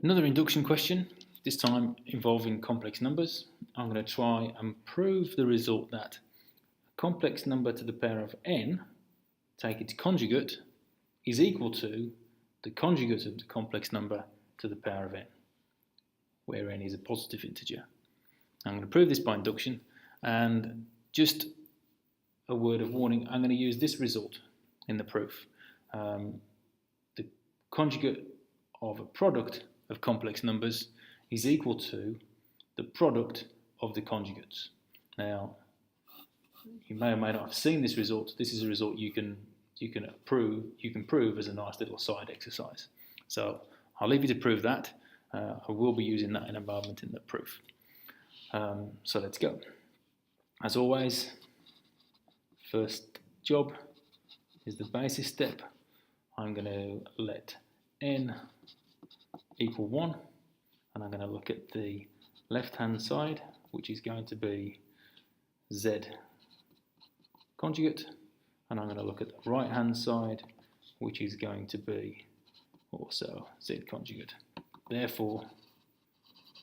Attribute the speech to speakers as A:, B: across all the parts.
A: Another induction question, this time involving complex numbers. I'm going to try and prove the result that a complex number to the power of n, take its conjugate, is equal to the conjugate of the complex number to the power of n, where n is a positive integer. I'm going to prove this by induction, and just a word of warning, I'm going to use this result in the proof. The conjugate of a product of complex numbers is equal to the product of the conjugates. Now, you may or may not have seen this result. This is a result you can prove as a nice little side exercise. So I'll leave you to prove that. I will be using that in a moment in the proof. So let's go. As always, first job is the basis step. I'm going to let n equal 1, and I'm going to look at the left hand side, which is going to be z conjugate, and I'm going to look at the right hand side, which is going to be also z conjugate. Therefore,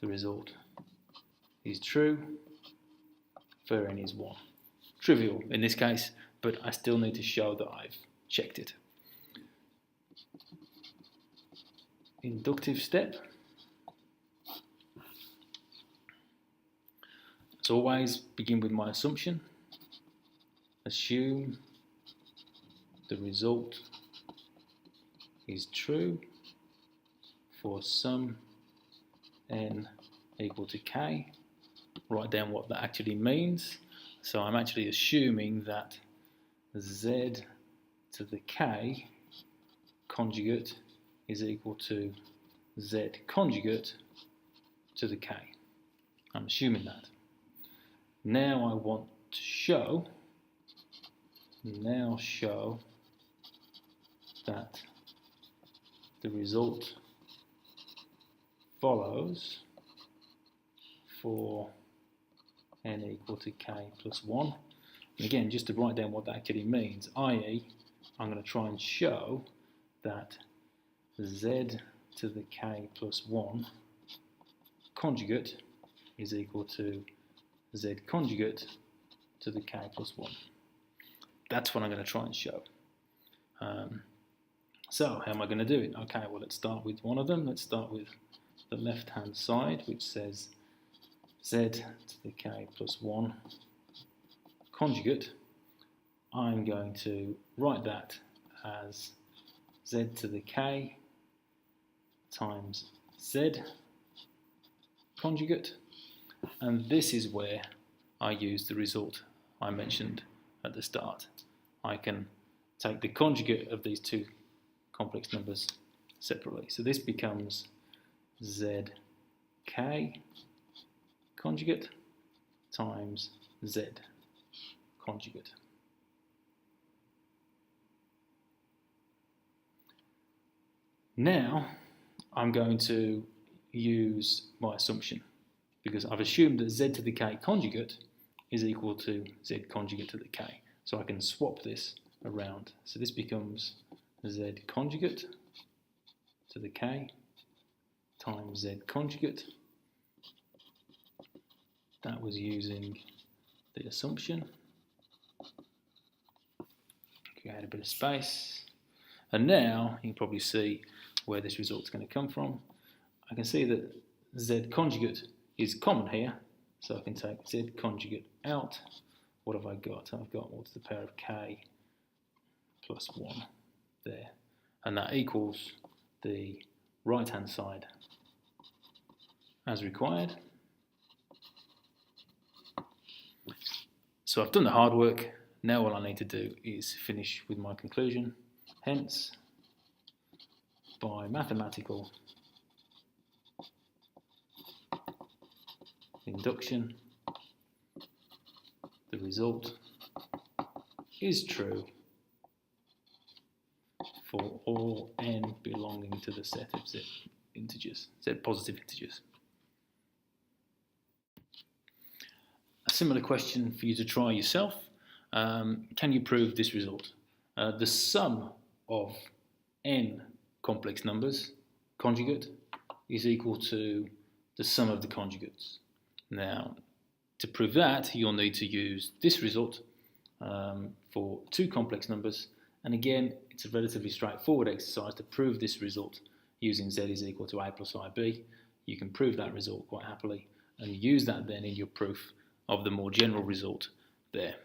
A: the result is true for n is 1. Trivial in this case, but I still need to show that I've checked it. Inductive step. As always, begin with my assumption. Assume the result is true for some n equal to k. Write down what that actually means. So I'm actually assuming that z to the k conjugate is equal to z conjugate to the k. I'm assuming that. Now I want to show that the result follows for n equal to k plus 1. And again, just to write down what that actually means, i.e. I'm going to try and show that z to the k plus 1 conjugate is equal to z conjugate to the k plus 1. That's what I'm going to try and show. So how am I going to do it? Okay, well, let's start with one of them. Let's start with the left hand side, which says z to the k plus 1 conjugate. I'm going to write that as z to the k times z conjugate, and this is where I use the result I mentioned at the start. I can take the conjugate of these two complex numbers separately. So this becomes zk conjugate times z conjugate. Now I'm going to use my assumption, because I've assumed that z to the k conjugate is equal to z conjugate to the k. So I can swap this around. So this becomes z conjugate to the k times z conjugate. That was using the assumption. Create a bit of space. And now you can probably see where this result's going to come from. I can see that z conjugate is common here, so I can take z conjugate out. What have I got? I've got what's the power of k plus 1 there, and that equals the right hand side as required. So I've done the hard work. Now all I need to do is finish with my conclusion. Hence, by mathematical induction, the result is true for all n belonging to the set of z integers, z positive integers. A similar question for you to try yourself. Can you prove this result? The sum of n complex numbers, conjugate, is equal to the sum of the conjugates. Now, to prove that, you'll need to use this result for two complex numbers. And again, it's a relatively straightforward exercise to prove this result using z is equal to a plus ib. You can prove that result quite happily and use that then in your proof of the more general result there.